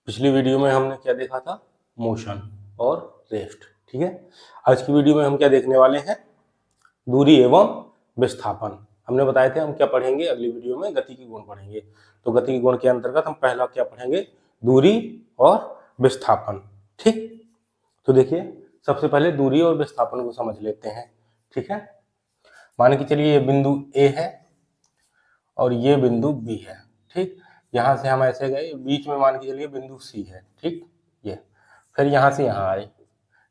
पिछली वीडियो में हमने क्या देखा था? मोशन और रेस्ट। ठीक है, आज की वीडियो में हम क्या देखने वाले हैं? दूरी एवं विस्थापन। हमने बताए थे हम क्या पढ़ेंगे अगली वीडियो में, गति के गुण पढ़ेंगे। तो गति के गुण के अंतर्गत हम पहला क्या पढ़ेंगे? दूरी और विस्थापन। ठीक, तो देखिए सबसे पहले दूरी और विस्थापन को समझ लेते हैं। ठीक है, मान के चलिए ये बिंदु ए है और ये बिंदु बी है। ठीक, यहाँ से हम ऐसे गए, बीच में मान के चलिए बिंदु सी है। ठीक, ये फिर यहाँ से यहाँ आए।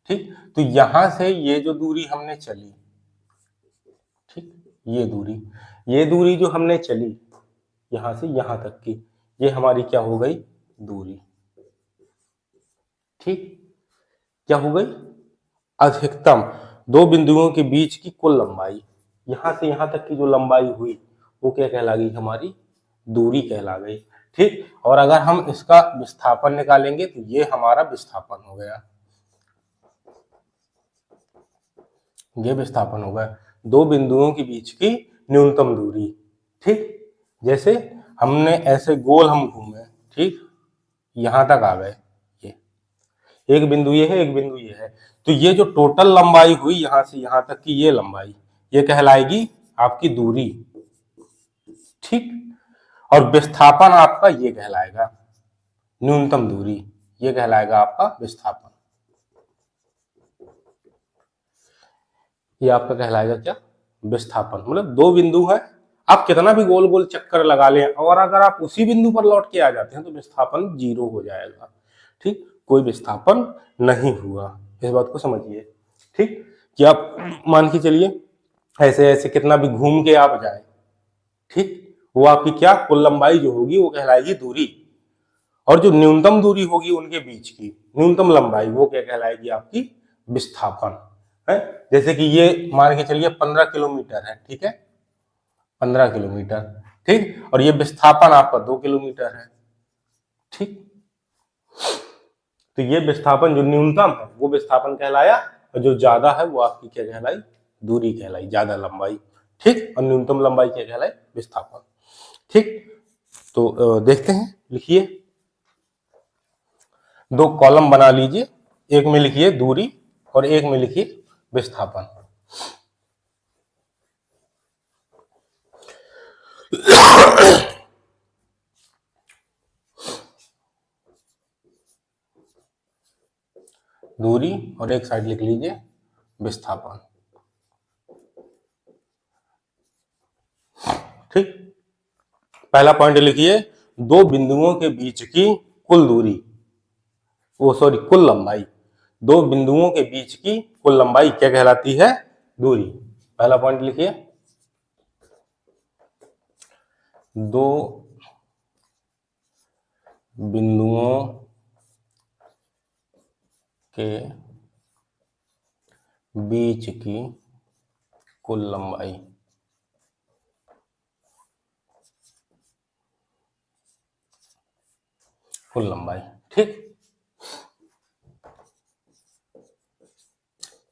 ठीक, तो यहाँ से ये जो दूरी हमने चली, ठीक, ये दूरी जो हमने चली यहाँ से यहाँ तक की, ये हमारी क्या हो गई? दूरी। ठीक, क्या हो गई? अधिकतम दो बिंदुओं के बीच की कुल लंबाई। यहाँ से यहाँ तक की जो लंबाई हुई वो क्या कहला गई? हमारी दूरी कहला गई। ठीक, और अगर हम इसका विस्थापन निकालेंगे तो ये हमारा विस्थापन हो गया। ये विस्थापन हो गया दो बिंदुओं के बीच की न्यूनतम दूरी। ठीक, जैसे हमने ऐसे गोल हम घूमे, ठीक, यहां तक आ गए, ये एक बिंदु ये है, एक बिंदु ये है, तो ये जो टोटल लंबाई हुई यहां से यहां तक की ये लंबाई, ये कहलाएगी आपकी दूरी। ठीक, और विस्थापन आपका ये कहलाएगा न्यूनतम दूरी, ये कहलाएगा आपका विस्थापन। ये आपका कहलाएगा क्या? विस्थापन। मतलब दो बिंदु है, आप कितना भी गोल गोल चक्कर लगा लें और अगर आप उसी बिंदु पर लौट के आ जाते हैं तो विस्थापन 0 हो जाएगा। ठीक, कोई विस्थापन नहीं हुआ, इस बात को समझिए। ठीक, कि आप मान के चलिए ऐसे ऐसे कितना भी घूम के आप जाए, ठीक, वो आपकी क्या कुल लंबाई जो होगी वो कहलाएगी दूरी, और जो न्यूनतम दूरी होगी उनके बीच की न्यूनतम लंबाई वो क्या कहलाएगी? आपकी विस्थापन है। जैसे कि ये मान के चलिए 15 किलोमीटर है, ठीक है, 15 किलोमीटर। ठीक, और ये विस्थापन आपका 2 किलोमीटर है। ठीक, तो ये विस्थापन जो न्यूनतम है वो विस्थापन कहलाया, और जो ज्यादा है वो आपकी क्या कहलाई? दूरी कहलाई, ज्यादा लंबाई। ठीक, और न्यूनतम लंबाई क्या कहलाई? विस्थापन। ठीक, तो देखते हैं, लिखिए, दो कॉलम बना लीजिए, एक में लिखिए दूरी और एक में लिखिए विस्थापन। दूरी और एक साइड लिख लीजिए विस्थापन। ठीक, पहला पॉइंट लिखिए, दो बिंदुओं के बीच की कुल दूरी, कुल लंबाई। दो बिंदुओं के बीच की कुल लंबाई क्या कहलाती है? दूरी। पहला पॉइंट लिखिए, दो बिंदुओं के बीच की कुल लंबाई ठीक,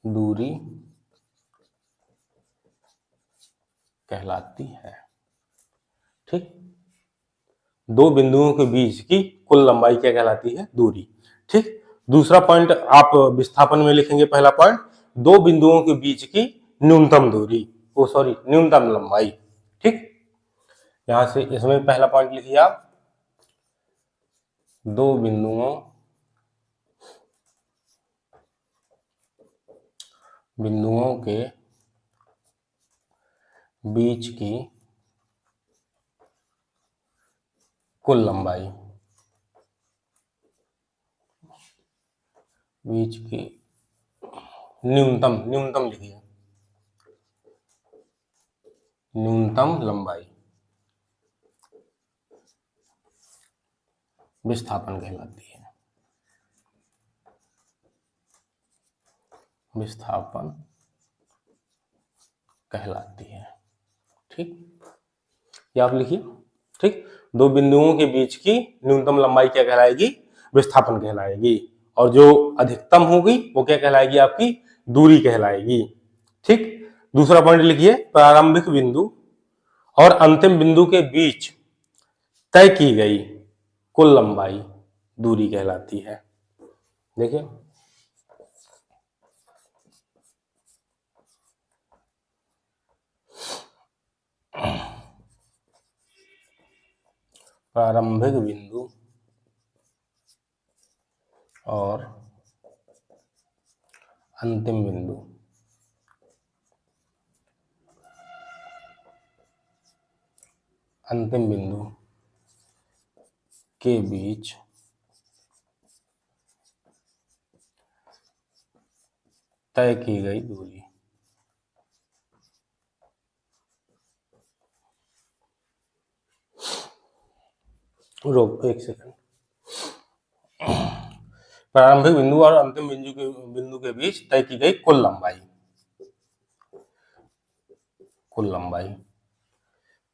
दूरी कहलाती है। ठीक, दो बिंदुओं के बीच की कुल लंबाई क्या कहलाती है? दूरी। ठीक, दूसरा पॉइंट आप विस्थापन में लिखेंगे, पहला पॉइंट, दो बिंदुओं के बीच की न्यूनतम दूरी, न्यूनतम लंबाई। ठीक, यहां से इसमें पहला पॉइंट लिखिए आप, दो बिंदुओं के बीच की कुल लंबाई, बीच की न्यूनतम लिखिए, न्यूनतम लंबाई विस्थापन कहलाती है। विस्थापन कहलाती है। ठीक, ये आप लिखिए। ठीक, दो बिंदुओं के बीच की न्यूनतम लंबाई क्या कहलाएगी? विस्थापन कहलाएगी, और जो अधिकतम होगी वो क्या कहलाएगी? आपकी दूरी कहलाएगी। ठीक, दूसरा पॉइंट लिखिए, प्रारंभिक बिंदु और अंतिम बिंदु के बीच तय की गई कुल लंबाई, दूरी कहलाती है। देखिए प्रारंभिक बिंदु और अंतिम बिंदु के बीच तय की गई दूरी। रोक एक सेकंड। प्रारंभिक बिंदु और अंतिम बिंदु के बीच तय की गई कुल लंबाई,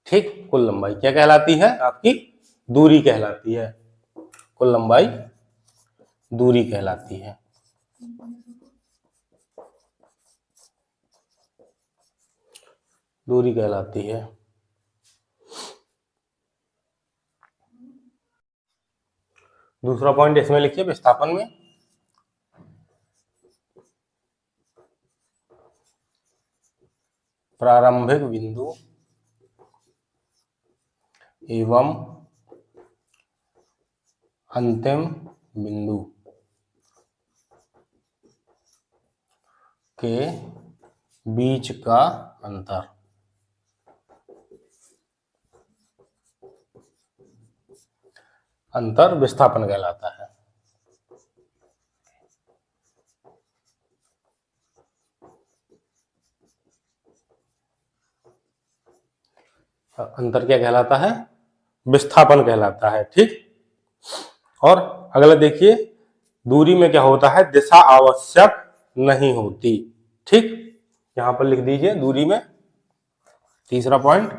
ठीक। कुल लंबाई क्या कहलाती है? आपकी दूरी कहलाती है। कुल लंबाई दूरी कहलाती है। दूरी कहलाती है। दूसरा पॉइंट इसमें लिखिए विस्थापन में, प्रारंभिक बिंदु एवं अंतिम बिंदु के बीच का अंतर विस्थापन कहलाता है। अंतर क्या कहलाता है? विस्थापन कहलाता है, ठीक। और अगला देखिए, दूरी में क्या होता है? दिशा आवश्यक नहीं होती, ठीक। यहां पर लिख दीजिए दूरी में तीसरा पॉइंट,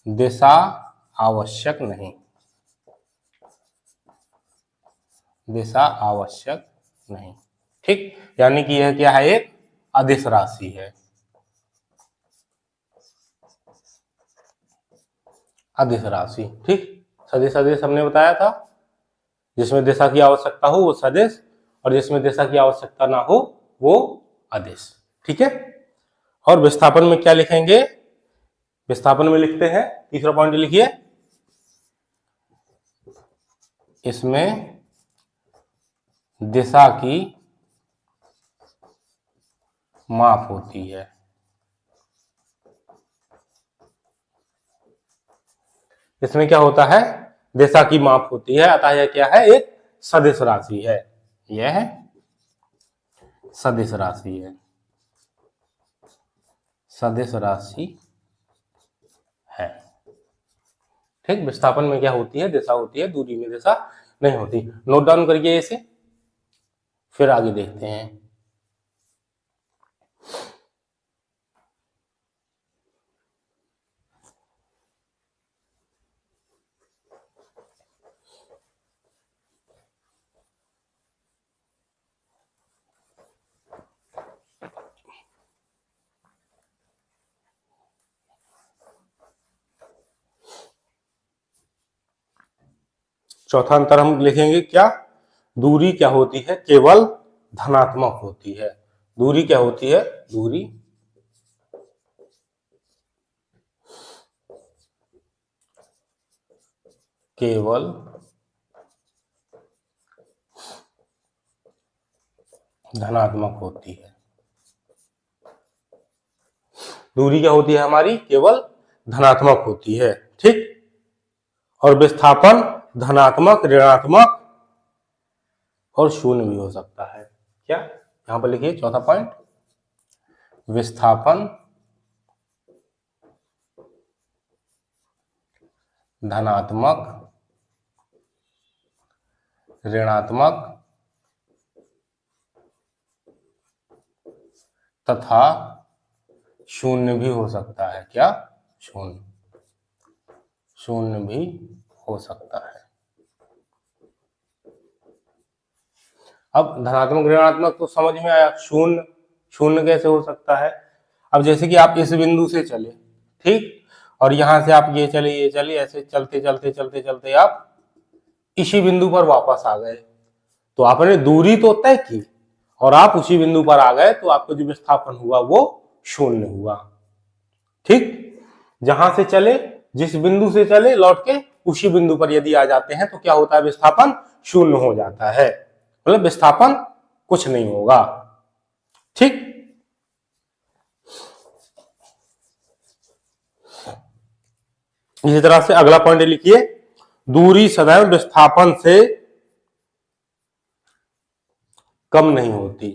दिशा आवश्यक नहीं, दिशा आवश्यक नहीं, ठीक। यानी कि यह क्या है? एक अदिश राशि है, अदिश राशि, ठीक। सदिश अदिश हमने बताया था, जिसमें दिशा की आवश्यकता हो वो सदिश और जिसमें दिशा की आवश्यकता ना हो वो अदिश, ठीक है। और विस्थापन में क्या लिखेंगे? विस्थापन में लिखते हैं, तीसरा पॉइंट लिखिए, इसमें दिशा की माप होती है। इसमें क्या होता है? दिशा की माप होती है, अतः यह क्या है? एक सदिश राशि है, यह सदिश राशि है, सदिश राशि है, ठीक। विस्थापन में क्या होती है? दिशा होती है, दूरी में दिशा नहीं होती। नोट डाउन करिए इसे, फिर आगे देखते हैं। चौथा अंतर हम लिखेंगे क्या? दूरी क्या होती है? केवल धनात्मक होती है। दूरी क्या होती है? दूरी केवल धनात्मक होती है। दूरी क्या होती है हमारी? केवल धनात्मक होती है, ठीक। और विस्थापन धनात्मक, ऋणात्मक और शून्य भी हो सकता है। क्या? यहां पर लिखिए चौथा पॉइंट, विस्थापन धनात्मक, ऋणात्मक तथा शून्य भी हो सकता है। क्या? शून्य भी हो सकता है। अब धनात्मक ऋणात्मक तो समझ में आया, शून्य कैसे हो सकता है? अब जैसे कि आप इस बिंदु से चले, ठीक, और यहां से आप ये चले ऐसे चलते चलते चलते चलते आप इसी बिंदु पर वापस आ गए। तो आपने दूरी तो तय की और आप उसी बिंदु पर आ गए, तो आपका जो विस्थापन हुआ वो 0 हुआ। ठीक, जहां से चले, जिस बिंदु से चले, लौट के उसी बिंदु पर यदि आ जाते हैं तो क्या होता है, विस्थापन 0 हो जाता है, मतलब विस्थापन कुछ नहीं होगा। ठीक, इसी तरह से अगला पॉइंट लिखिए, दूरी सदैव विस्थापन से कम नहीं होती।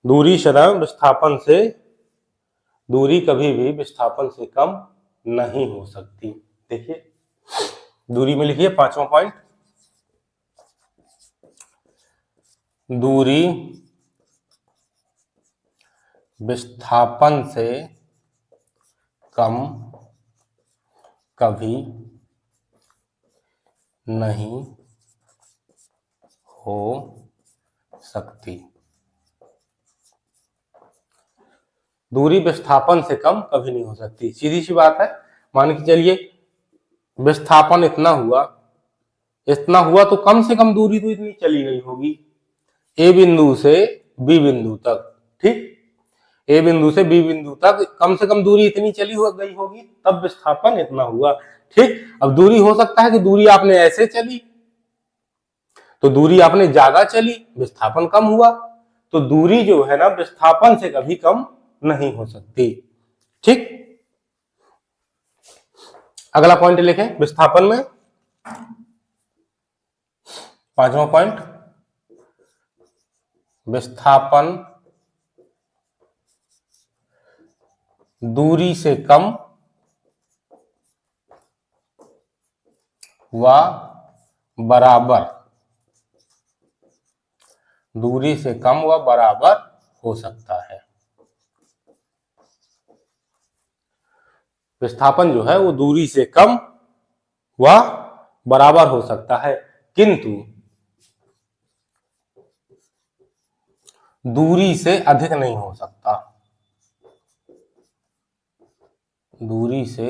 दूरी सदैव विस्थापन से, दूरी कभी भी विस्थापन से कम नहीं हो सकती। देखिए दूरी में लिखिए 5वां पॉइंट, दूरी विस्थापन से कम कभी नहीं हो सकती। दूरी विस्थापन से कम कभी नहीं हो सकती, सीधी सी बात है। मान के चलिए विस्थापन इतना हुआ तो कम से कम दूरी तो इतनी चली गई होगी, ए बिंदु से बी बिंदु तक। ठीक, ए बिंदु से बी बिंदु तक कम से कम दूरी इतनी चली हो गई होगी, तब विस्थापन इतना हुआ। ठीक, अब दूरी हो सकता है कि दूरी आपने ऐसे चली, तो दूरी आपने ज्यादा चली, विस्थापन कम हुआ। तो दूरी जो है ना विस्थापन से कभी कम नहीं हो सकती। ठीक, अगला पॉइंट लिखें विस्थापन में, 5वां पॉइंट, विस्थापन दूरी से कम व बराबर, दूरी से कम व बराबर हो सकता है। विस्थापन जो है वो दूरी से कम व बराबर हो सकता है, किंतु दूरी से अधिक नहीं हो सकता। दूरी से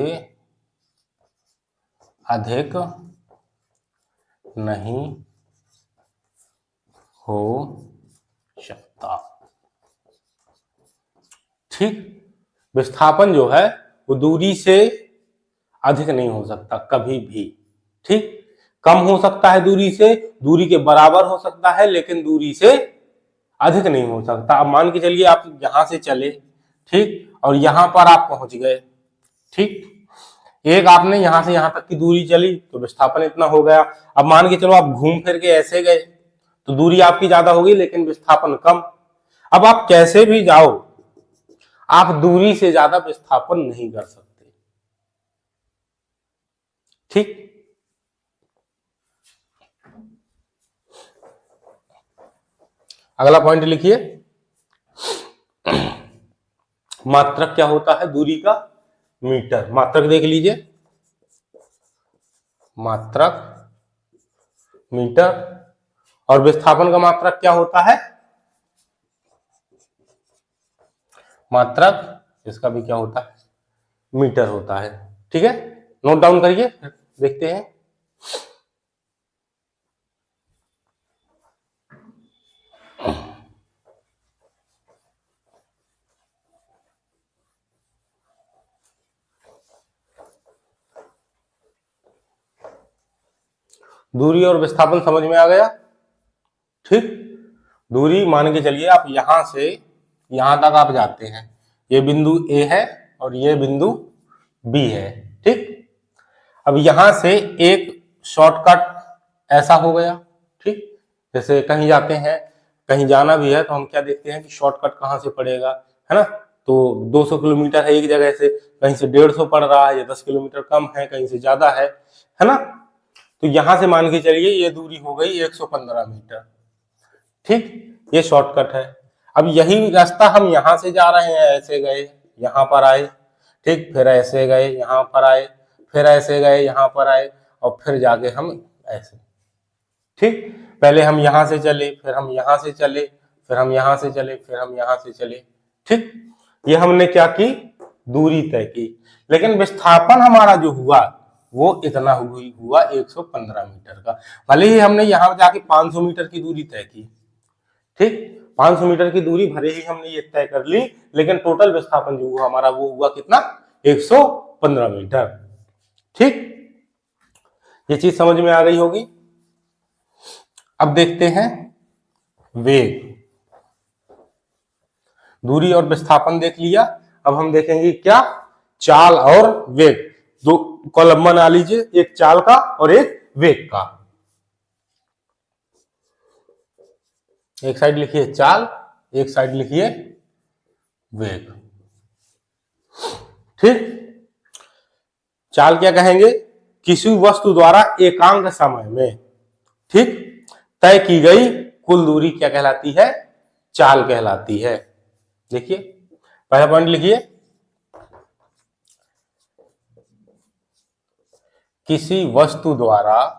अधिक नहीं हो सकता। ठीक, विस्थापन जो है वो दूरी से अधिक नहीं हो सकता कभी भी। ठीक, कम हो सकता है दूरी से, दूरी के बराबर हो सकता है, लेकिन दूरी से अधिक नहीं हो सकता। अब मान के चलिए आप यहां से चले, ठीक, और यहां पर आप पहुंच गए। ठीक, एक आपने यहां से यहां तक की दूरी चली तो विस्थापन इतना हो गया। अब मान के चलो आप घूम फिर के ऐसे गए तो दूरी आपकी ज्यादा होगी लेकिन विस्थापन कम। अब आप कैसे भी जाओ, आप दूरी से ज्यादा विस्थापन नहीं कर सकते। ठीक, अगला पॉइंट लिखिए, मात्रक क्या होता है दूरी का, मीटर। मात्रक देख लीजिए, मात्रक मीटर, और विस्थापन का मात्रक क्या होता है, मात्रक इसका भी क्या होता है, मीटर होता है। ठीक है, नोट डाउन करिए, देखते हैं। दूरी और विस्थापन समझ में आ गया। ठीक, दूरी मान के चलिए आप यहां से यहां तक आप जाते हैं, ये बिंदु ए है और ये बिंदु बी है। ठीक, अब यहां से एक शॉर्टकट ऐसा हो गया। ठीक, जैसे कहीं जाते हैं, कहीं जाना भी है तो हम क्या देखते हैं कि शॉर्टकट कहां से पड़ेगा, है ना। तो 200 किलोमीटर है एक जगह से, कहीं से 150 पड़ रहा है, या 10 किलोमीटर कम है, कहीं से ज्यादा है ना। तो यहां से मान के चलिए ये दूरी हो गई 115 मीटर। ठीक, ये शॉर्टकट है। अब यही रास्ता हम यहां से जा रहे हैं, ऐसे गए यहां पर आए, ठीक, फिर ऐसे गए यहां पर आए, फिर ऐसे गए यहां पर आए, और फिर जाके हम ऐसे। ठीक, पहले हम यहां से चले, फिर हम यहां से चले, फिर हम यहां से चले, फिर हम यहां से चले। ठीक, ये हमने क्या की, दूरी तय की, लेकिन विस्थापन हमारा जो हुआ वो इतना हुआ 115 मीटर का। भले ही हमने यहाँ जाके 500 मीटर की दूरी तय की, ठीक, 500 मीटर की दूरी भले ही हमने ये तय कर ली, लेकिन टोटल विस्थापन जो हुआ हमारा वो हुआ कितना, 115 मीटर। ठीक, ये चीज समझ में आ गई होगी। अब देखते हैं वेग। दूरी और विस्थापन देख लिया, अब हम देखेंगे क्या, चाल और वेग। दो कॉलम बना लीजिए, एक चाल का और एक वेग का। एक साइड लिखिए चाल, एक साइड लिखिए वेग। ठीक, चाल क्या कहेंगे, किसी वस्तु द्वारा एकांक समय में, ठीक, तय की गई कुल दूरी क्या कहलाती है, चाल कहलाती है। देखिए पहला पॉइंट लिखिए, किसी वस्तु द्वारा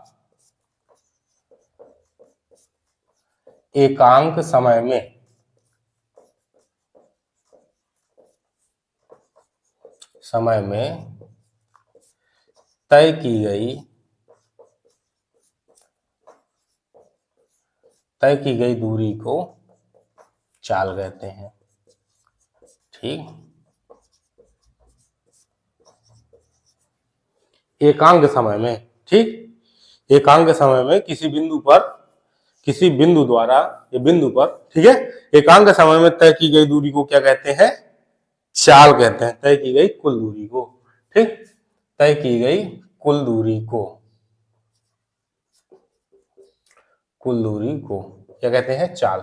एकांक समय में तय की गई दूरी को चाल कहते हैं। ठीक, एकांक समय में, ठीक, एकांक समय में किसी बिंदु द्वारा, ये बिंदु पर, ठीक है, एकांक समय में तय की गई दूरी को क्या कहते हैं, चाल कहते हैं। तय की गई कुल दूरी को, ठीक, तय की गई कुल दूरी को क्या कहते हैं, चाल।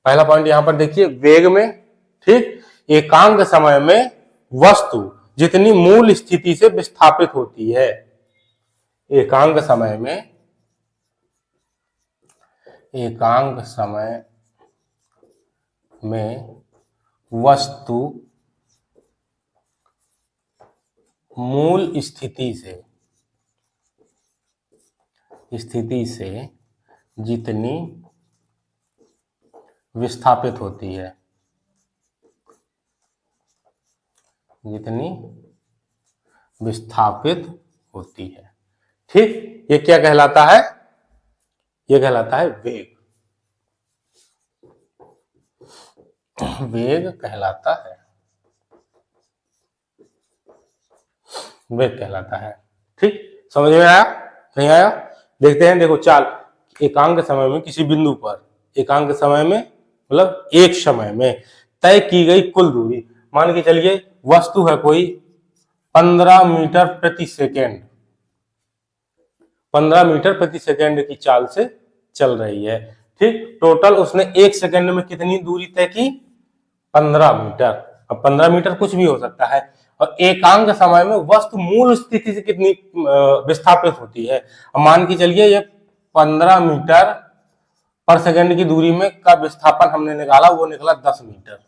पहला पॉइंट यहां पर देखिए, वेग में, ठीक, एकांक समय में वस्तु जितनी मूल स्थिति से विस्थापित होती है, एकांक समय में वस्तु मूल स्थिति से जितनी विस्थापित होती है, ठीक, ये क्या कहलाता है, ये कहलाता है वेग। वेग कहलाता है, ठीक, समझ में आया, नहीं आया, देखते हैं। देखो चाल, एकांक समय में किसी बिंदु पर, एकांक समय में मतलब एक समय में तय की गई कुल दूरी, मान के चलिए वस्तु है कोई 15 मीटर प्रति सेकेंड, 15 मीटर प्रति सेकेंड की चाल से चल रही है, ठीक, टोटल उसने एक सेकेंड में कितनी दूरी तय की, 15 मीटर। अब 15 मीटर कुछ भी हो सकता है, और एकांक समय में वस्तु मूल स्थिति से कितनी विस्थापित होती है। अब मान के चलिए ये 15 मीटर पर सेकेंड की दूरी में का विस्थापन हमने निकाला, वो निकला 10 मीटर,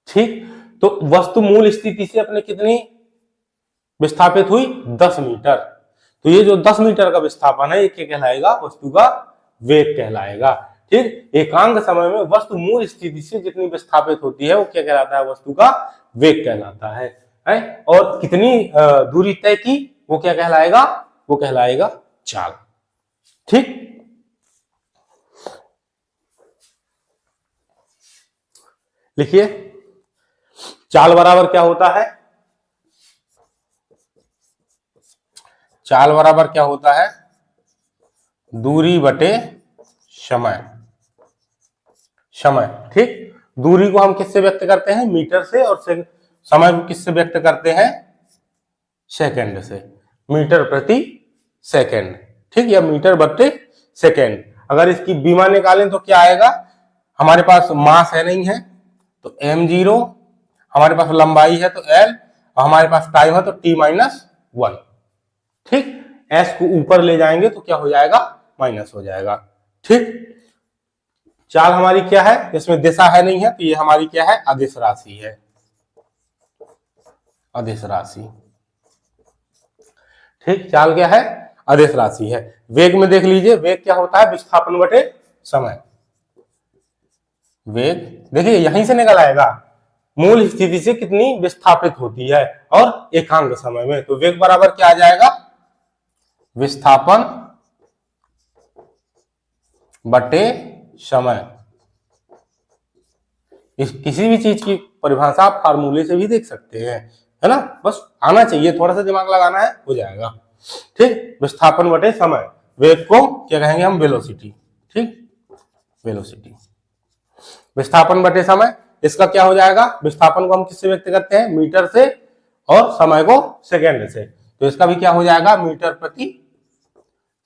ठीक, तो वस्तु मूल स्थिति से अपने कितनी विस्थापित हुई, 10 मीटर। तो ये जो 10 मीटर का विस्थापन है, ये क्या कहलाएगा, वस्तु का वेग कहलाएगा। ठीक, एकांक समय में वस्तु मूल स्थिति से जितनी विस्थापित होती है वो क्या कहलाता है, वस्तु का वेग कहलाता है। और कितनी दूरी तय की, वो क्या कहलाएगा, वो कहलाएगा चाल। ठीक, लिखिए चाल बराबर क्या होता है, चाल बराबर क्या होता है, दूरी बटे समय। ठीक, दूरी को हम किससे व्यक्त करते हैं, मीटर से, और समय को किससे व्यक्त करते हैं, सेकंड से, मीटर प्रति सेकंड, ठीक, या मीटर बटे सेकंड। अगर इसकी बीमा निकालें तो क्या आएगा, हमारे पास मास है नहीं है तो m0, हमारे पास लंबाई है तो l, और हमारे पास टाइम है तो t-1। ठीक, s को ऊपर ले जाएंगे तो क्या हो जाएगा, माइनस हो जाएगा। ठीक, चाल हमारी क्या है, इसमें दिशा है नहीं है तो ये हमारी क्या है, अदिश राशि है, अदिश राशि। ठीक, चाल क्या है, अदिश राशि है। वेग में देख लीजिए, वेग क्या होता है, विस्थापन बटे समय। वेग देखिए यहीं से निकल आएगा, मूल स्थिति से कितनी विस्थापित होती है और एकांक समय में। तो वेग बराबर क्या आ जाएगा, विस्थापन बटे समय। किसी भी चीज की परिभाषा आप फार्मूले से भी देख सकते हैं, है ना, बस आना चाहिए, थोड़ा सा दिमाग लगाना है, हो जाएगा। ठीक, विस्थापन बटे समय, वेग को क्या कहेंगे हम, वेलोसिटी। ठीक, वेलोसिटी, विस्थापन बटे समय, इसका क्या हो जाएगा, विस्थापन को हम किससे व्यक्त करते हैं, मीटर से, और समय को सेकेंड से, तो इसका भी क्या हो जाएगा, मीटर प्रति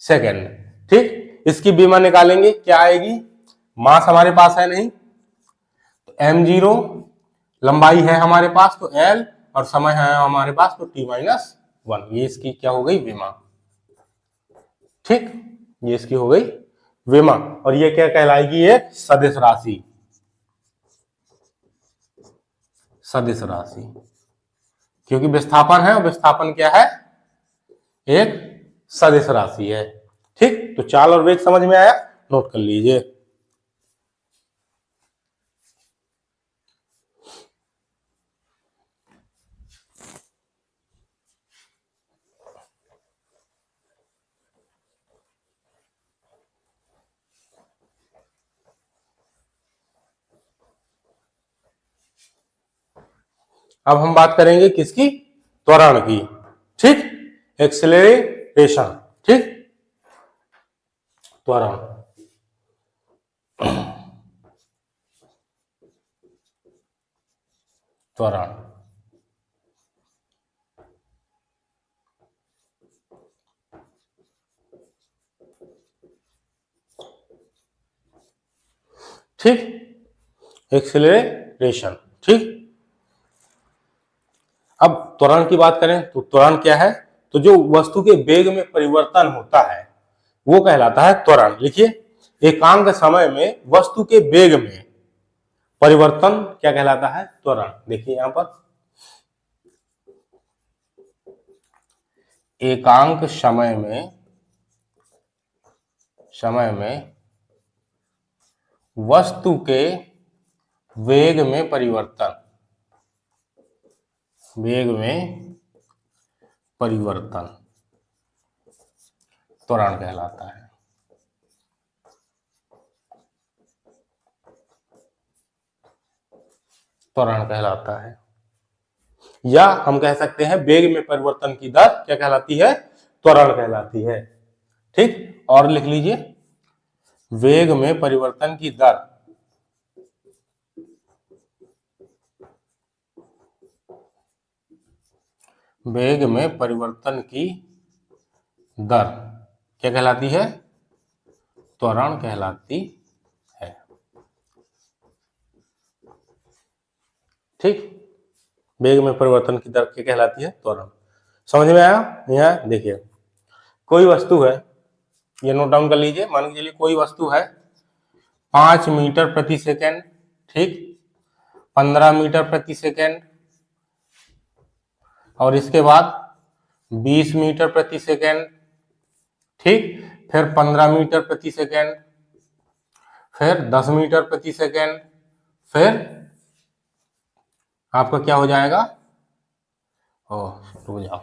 सेकेंड। ठीक, इसकी बीमा निकालेंगे, क्या आएगी, मास हमारे पास है नहीं, तो m0 लंबाई है हमारे पास, तो l, और समय है हमारे पास, तो t-1, ये इसकी क्या हो गई, विमा। ठीक, ये इसकी हो गई विमा, और ये क्या कहलाएगी, एक सदिश राशि, सदिश राशि, क्योंकि विस्थापन है, और विस्थापन क्या है, एक सदिश राशि है। ठीक, तो चाल और वेग समझ में आया, नोट कर लीजिए। अब हम बात करेंगे किसकी, त्वरण की। ठीक, एक्सेलरेशन। ठीक, त्वरण, त्वरण, ठीक, एक्सेलरेशन। ठीक, अब त्वरण की बात करें तो त्वरण क्या है, तो जो वस्तु के वेग में परिवर्तन होता है वो कहलाता है त्वरण। लिखिए, एकांक समय में वस्तु के वेग में परिवर्तन क्या कहलाता है, त्वरण। देखिए यहां पर, एकांक समय में वस्तु के वेग में परिवर्तन, वेग में परिवर्तन त्वरण कहलाता है। त्वरण कहलाता है, या हम कह सकते हैं वेग में परिवर्तन की दर क्या कहलाती है, त्वरण कहलाती है। ठीक, और लिख लीजिए, वेग में परिवर्तन की दर, वेग में परिवर्तन की दर क्या कहलाती है, त्वरण कहलाती है। ठीक, वेग में परिवर्तन की दर क्या कहलाती है, त्वरण। समझ में आया। यहाँ देखिए, कोई वस्तु है, ये नोट डाउन कर लीजिए, मान के चलिए कोई वस्तु है 5 मीटर प्रति सेकेंड, ठीक, 15 मीटर प्रति सेकेंड, और इसके बाद 20 मीटर प्रति सेकेंड, ठीक, फिर 15 मीटर प्रति सेकेंड, फिर 10 मीटर प्रति सेकेंड, फिर आपका क्या हो जाएगा, रुक जाओ,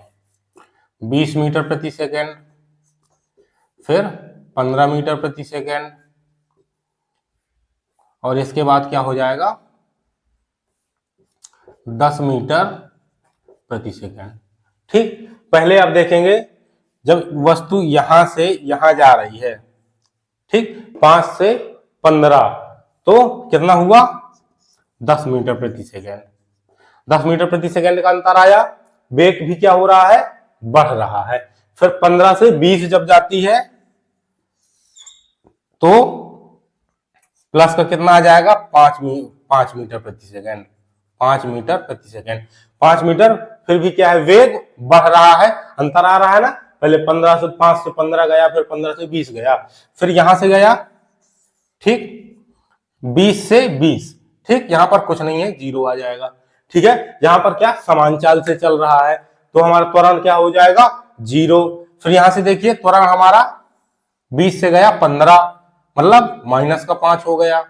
20 मीटर प्रति सेकेंड, फिर 15 मीटर प्रति सेकेंड, और इसके बाद क्या हो जाएगा, 10 मीटर प्रति सेकेंड। ठीक, पहले आप देखेंगे जब वस्तु यहां से यहां जा रही है, ठीक, 5 से 15, तो कितना हुआ, 10 मीटर प्रति सेकेंड। 10 मीटर प्रति सेकेंड का अंतर आया, वेग भी क्या हो रहा है, बढ़ रहा है। फिर 15 से 20 जब जाती है तो प्लस का कितना आ जाएगा, 5 मीटर प्रति सेकेंड, 5 मीटर प्रति सेकेंड, 5 मीटर, फिर भी क्या है, वेग बढ़ रहा है, अंतर आ रहा है ना, पहले 5 से 15 गया, फिर 15 से 20 गया, फिर यहां से गया, ठीक, 20 से 20, ठीक, यहां पर कुछ नहीं है, 0 आ जाएगा। ठीक है, यहां पर क्या समान चाल से चल रहा है, तो हमारा त्वरण क्या हो जाएगा, 0। फिर यहां से देखिए, त्वरण हमारा 20 से गया 15, मतलब -5 हो गया।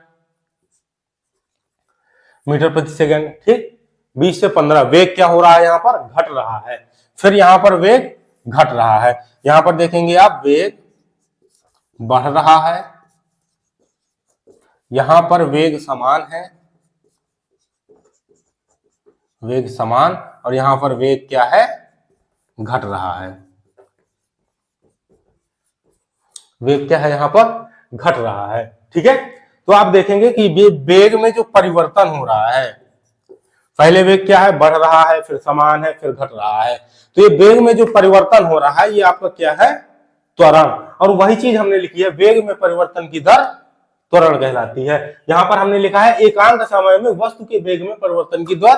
मीटर प्रति सेकंड, ठीक। 20 से 15 वेग क्या हो रहा है, यहाँ पर घट रहा है। फिर यहाँ पर वेग घट रहा है। यहाँ पर देखेंगे आप वेग बढ़ रहा है, यहां पर वेग समान है, वेग समान, और यहां पर वेग क्या है, घट रहा है। वेग क्या है, यहां पर घट रहा है, ठीक है। तो आप देखेंगे कि वेग में जो परिवर्तन हो रहा है, पहले वेग क्या है, बढ़ रहा है, फिर समान है, फिर घट रहा है। तो ये वेग में जो परिवर्तन हो रहा है, ये आपका क्या है, त्वरण। और वही चीज हमने लिखी है, वेग में परिवर्तन की दर त्वरण कहलाती है। यहां पर हमने लिखा है एकांक समय में वस्तु के वेग में परिवर्तन की दर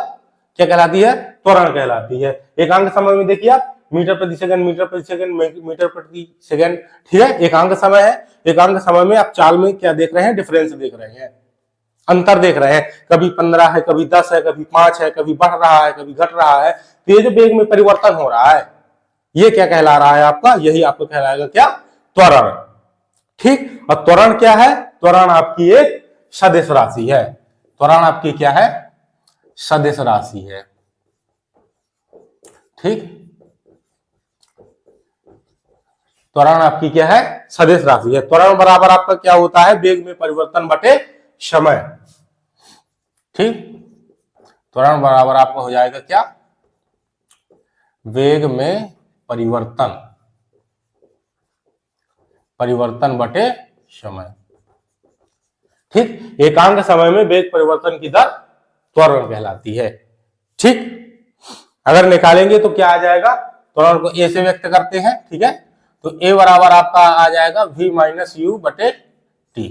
क्या कहलाती है, त्वरण कहलाती है। एकांक समय में देखिए आप मीटर प्रति सेकंड, मीटर प्रति सेकंड, मीटर प्रति सेकंड, ठीक है, एकांक समय है। एकांक समय में आप चाल में क्या देख रहे हैं, डिफरेंस देख रहे हैं, अंतर देख रहे हैं। कभी 15 है, कभी 10 है, कभी 5 है, कभी बढ़ रहा है, कभी घट रहा है। तो ये जो वेग में परिवर्तन हो रहा है, ये क्या कहला रहा है आपका, यही आपको कहलाएगा क्या, त्वरण, ठीक। और त्वरण क्या है, त्वरण आपकी एक सदिश राशि है। त्वरण आपकी क्या है, सदिश राशि है, ठीक। त्वरण आपकी क्या है, सदिश राशि है। त्वरण बराबर आपका क्या होता है, वेग में परिवर्तन बटे समय, ठीक। त्वरण बराबर आपका हो जाएगा क्या, वेग में परिवर्तन, परिवर्तन बटे समय, ठीक। एकांक समय में वेग परिवर्तन की दर त्वरण कहलाती है, ठीक। अगर निकालेंगे तो क्या आ जाएगा, त्वरण को ए से व्यक्त करते हैं, ठीक है। तो ए बराबर आपका आ जाएगा v माइनस यू बटे टी,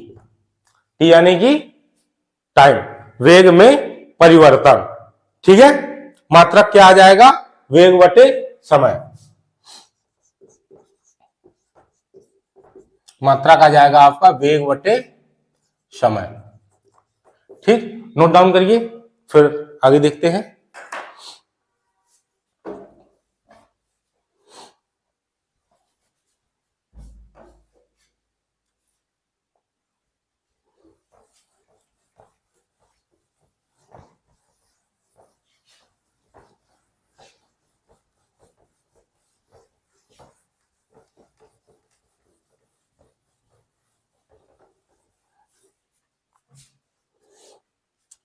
टी यानी कि टाइम, वेग में परिवर्तन, ठीक है। मात्रक क्या आ जाएगा, वेग बटे समय, मात्रक आ जाएगा आपका वेग बटे समय, ठीक। नोट डाउन करिए, फिर आगे देखते हैं।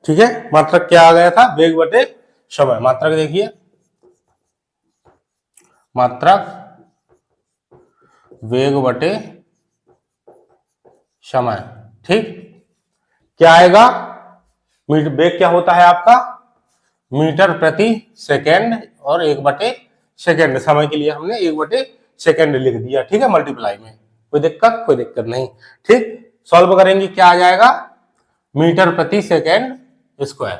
ठीक है, मात्रक क्या आ गया था, वेग बटे समय। मात्रक देखिए, मात्रक वेग बटे समय, ठीक। क्या आएगा, वेग क्या होता है आपका, मीटर प्रति सेकेंड, और 1/सेकेंड, समय के लिए हमने 1/सेकेंड लिख दिया, ठीक है, मल्टीप्लाई में। कोई दिक्कत, कोई दिक्कत नहीं, ठीक। सॉल्व करेंगे, क्या आ जाएगा, मीटर प्रति सेकेंड स्क्वायर,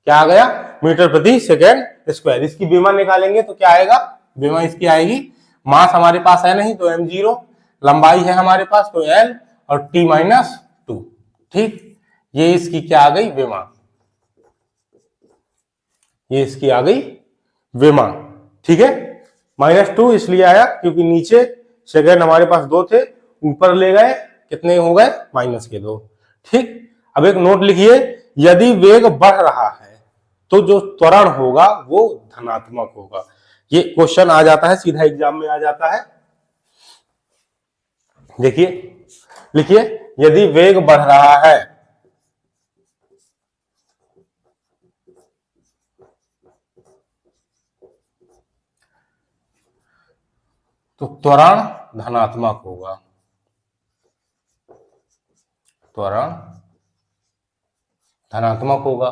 क्या आ गया, मीटर प्रति सेकेंड स्क्वायर। इसकी बीमा निकालेंगे तो क्या आएगा, बीमा इसकी आएगी, मास हमारे पास है नहीं तो m0, लंबाई है हमारे पास तो l, और t-2, ठीक। ये इसकी क्या आ गई, बीमा, ये इसकी आ गई बीमा, ठीक है। -2 इसलिए आया क्योंकि नीचे सेकेंड हमारे पास 2 थे, ऊपर ले गए, कितने हो गए, -2, ठीक। अब एक नोट लिखिए, यदि वेग बढ़ रहा है तो जो त्वरण होगा वो धनात्मक होगा। ये क्वेश्चन आ जाता है, सीधा एग्जाम में आ जाता है। देखिए, लिखिए, यदि वेग बढ़ रहा है तो त्वरण धनात्मक होगा, त्वरण धनात्मक होगा।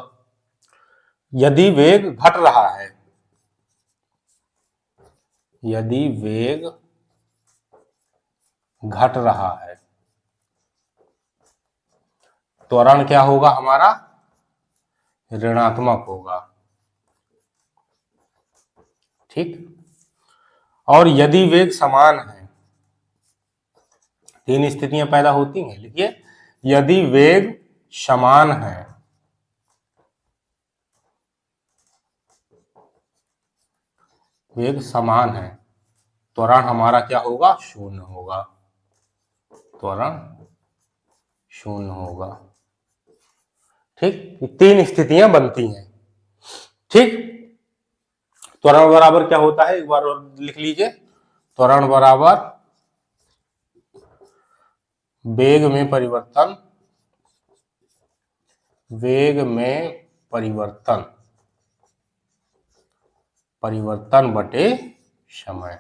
यदि वेग घट रहा है, यदि वेग घट रहा है, त्वरण क्या होगा हमारा, ऋणात्मक होगा, ठीक। और यदि वेग समान है, 3 स्थितियां पैदा होती हैं, लिखिए, यदि वेग समान है, वेग समान है, त्वरण हमारा क्या होगा, शून्य होगा, त्वरण शून्य होगा, ठीक, तीन स्थितियां बनती हैं। ठीक, त्वरण बराबर क्या होता है एक बार और लिख लीजिए। त्वरण बराबर वेग में परिवर्तन, वेग में परिवर्तन, परिवर्तन बटे समय।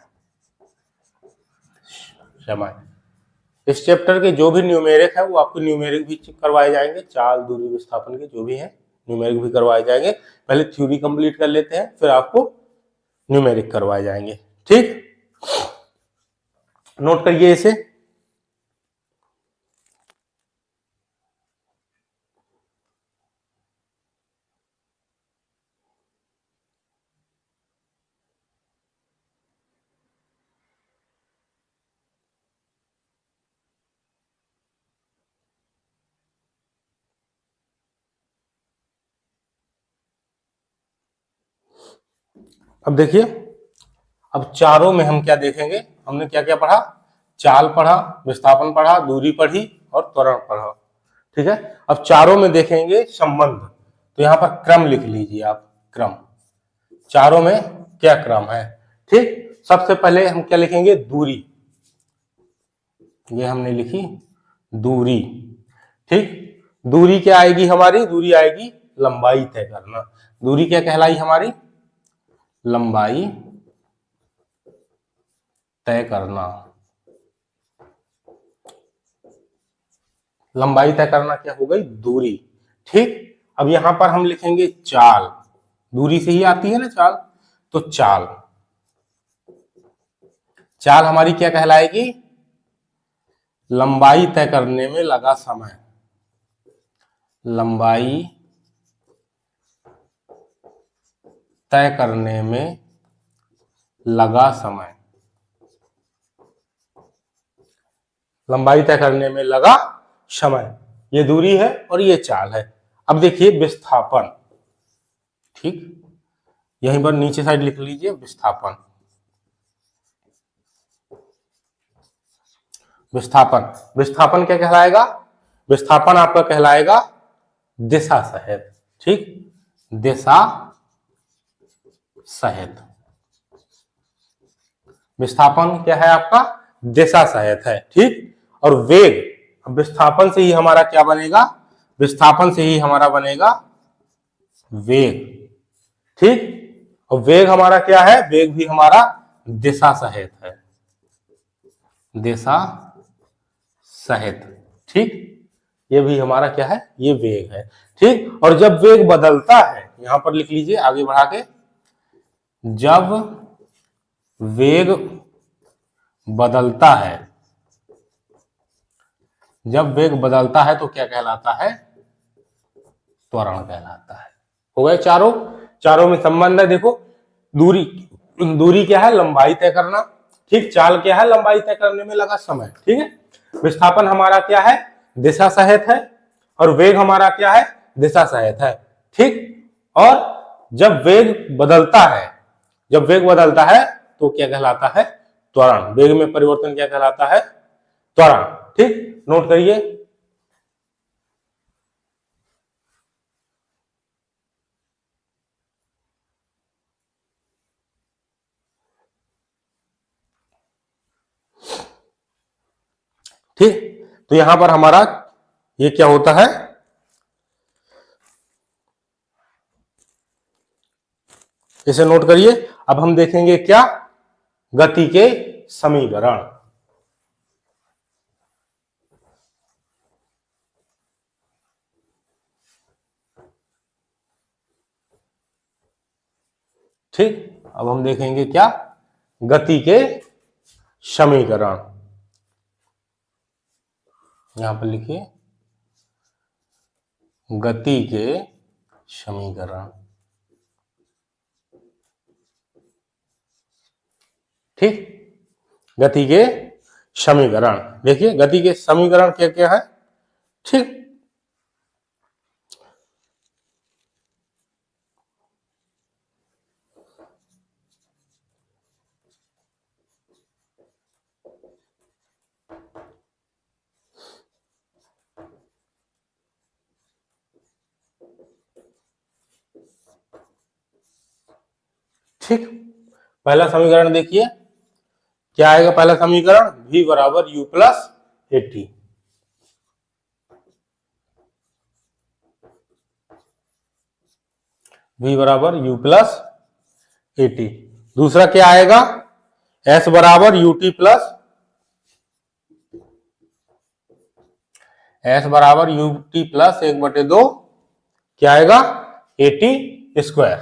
समय, इस चैप्टर के जो भी न्यूमेरिक है वो आपको न्यूमेरिक भी करवाए जाएंगे, चाल, दूरी, विस्थापन के जो भी हैं न्यूमेरिक भी करवाए जाएंगे। पहले थ्योरी कंप्लीट कर लेते हैं, फिर आपको न्यूमेरिक करवाए जाएंगे। ठीक, नोट करिए इसे। अब देखिए, अब चारों में हम क्या देखेंगे, हमने क्या क्या पढ़ा, चाल पढ़ा, विस्थापन पढ़ा, दूरी पढ़ी और त्वरण पढ़ा। ठीक है, अब चारों में देखेंगे संबंध, तो यहां पर क्रम लिख लीजिए आप, क्रम, चारों में क्या क्रम है। ठीक, सबसे पहले हम क्या लिखेंगे, दूरी, ये हमने लिखी दूरी। ठीक, दूरी क्या आएगी हमारी, दूरी आएगी लंबाई तय करना। दूरी क्या कहलाई हमारी, लंबाई तय करना। लंबाई तय करना क्या हो गई, दूरी। ठीक, अब यहां पर हम लिखेंगे चाल, दूरी से ही आती है ना चाल, तो चाल, चाल हमारी क्या कहलाएगी, लंबाई तय करने में लगा समय, लंबाई तय करने में लगा समय, लंबाई तय करने में लगा समय, ये दूरी है और ये चाल है। अब देखिए विस्थापन, ठीक, यहीं पर नीचे साइड लिख लीजिए विस्थापन। विस्थापन, विस्थापन क्या कहलाएगा, विस्थापन आपका कहलाएगा दिशा सहित। ठीक, दिशा सहित, विस्थापन क्या है आपका, दिशा सहित है। ठीक, और वेग, अब विस्थापन से ही हमारा क्या बनेगा, विस्थापन से ही हमारा बनेगा वेग। ठीक, और वेग हमारा क्या है, वेग भी हमारा दिशा सहित है, दिशा सहित। ठीक, ये भी हमारा क्या है, ये वेग है। ठीक, और जब वेग बदलता है, यहां पर लिख लीजिए आगे बढ़ा के, जब वेग बदलता है, जब वेग बदलता है तो क्या कहलाता है, त्वरण कहलाता है। हो गए चारों, चारों में संबंध है। देखो दूरी, दूरी क्या है, लंबाई तय करना। ठीक, चाल क्या है, लंबाई तय करने में लगा समय। ठीक है, विस्थापन हमारा क्या है, दिशा सहित है, और वेग हमारा क्या है, दिशा सहित है। ठीक, और जब वेग बदलता है, जब वेग बदलता है तो क्या कहलाता है, त्वरण, वेग में परिवर्तन क्या कहलाता है, त्वरण। ठीक, नोट करिए। ठीक, तो यहां पर हमारा ये क्या होता है, इसे नोट करिए। अब हम देखेंगे क्या, गति के समीकरण। ठीक, अब हम देखेंगे क्या, गति के समीकरण। यहां पर लिखिए गति के समीकरण। ठीक, गति के समीकरण, देखिए गति के समीकरण क्या क्या है। ठीक, ठीक, पहला समीकरण देखिए क्या आएगा। पहला समीकरण v बराबर u प्लस एटी, v बराबर u प्लस एटी। दूसरा क्या आएगा, s बराबर ut प्लस, s बराबर ut प्लस 1/2 क्या आएगा, 80 स्क्वायर,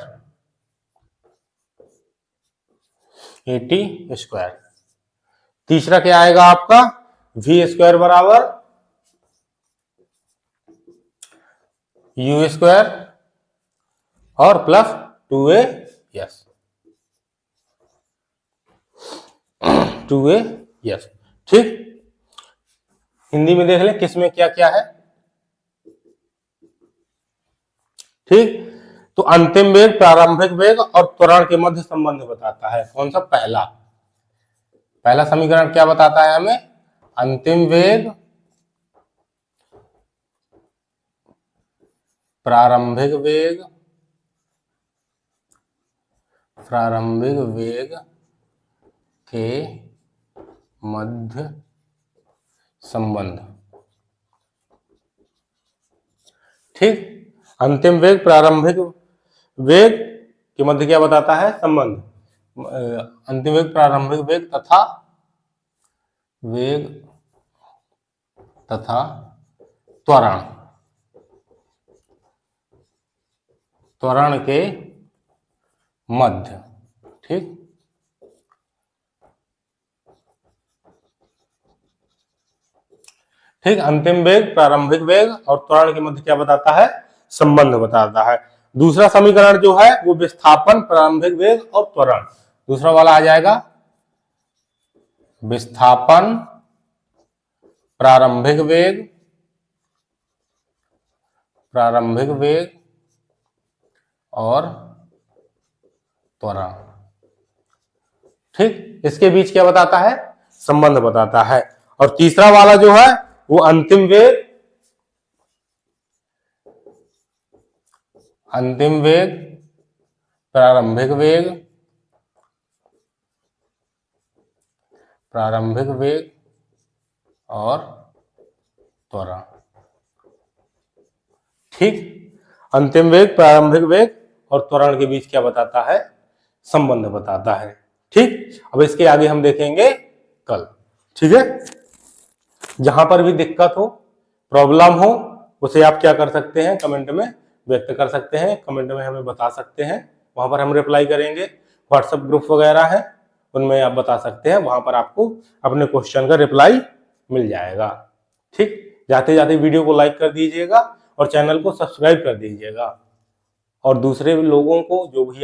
80 स्क्वायर। तीसरा क्या आएगा आपका, v स्क्वायर बराबर u स्क्वायर और प्लस 2as, 2as। ठीक, हिंदी में देख लें किसमें क्या क्या है। ठीक, तो अंतिम वेग, प्रारंभिक वेग और त्वरण के मध्य संबंध बताता है। कौन सा, पहला। पहला समीकरण क्या बताता है हमें, अंतिम वेग, प्रारंभिक वेग, प्रारंभिक वेग के मध्य संबंध। ठीक, अंतिम वेग प्रारंभिक वेग के मध्य क्या बताता है, संबंध। अंतिम वेग प्रारंभिक वेग तथा त्वरण, त्वरण के मध्य। ठीक, ठीक, अंतिम वेग, प्रारंभिक वेग और त्वरण के मध्य क्या बताता है, संबंध बताता है। दूसरा समीकरण जो है वो विस्थापन, प्रारंभिक वेग और त्वरण, दूसरा वाला आ जाएगा विस्थापन, प्रारंभिक वेग, प्रारंभिक वेग और त्वरण। ठीक, इसके बीच क्या बताता है, संबंध बताता है। और तीसरा वाला जो है वो अंतिम वेग, अंतिम वेग, प्रारंभिक वेग, प्रारंभिक वेग और त्वरण। ठीक, अंतिम वेग, प्रारंभिक वेग और त्वरण के बीच क्या बताता है, संबंध बताता है। ठीक, अब इसके आगे हम देखेंगे कल। ठीक है, जहां पर भी दिक्कत हो, प्रॉब्लम हो, उसे आप क्या कर सकते हैं, कमेंट में व्यक्त कर सकते हैं, कमेंट में हमें बता सकते हैं, वहां पर हम रिप्लाई करेंगे। व्हाट्सएप ग्रुप वगैरह है, उनमें आप बता सकते हैं, वहां पर आपको अपने क्वेश्चन का रिप्लाई मिल जाएगा। ठीक, जाते जाते वीडियो को लाइक कर दीजिएगा और चैनल को सब्सक्राइब कर दीजिएगा। और दूसरे लोगों को जो भी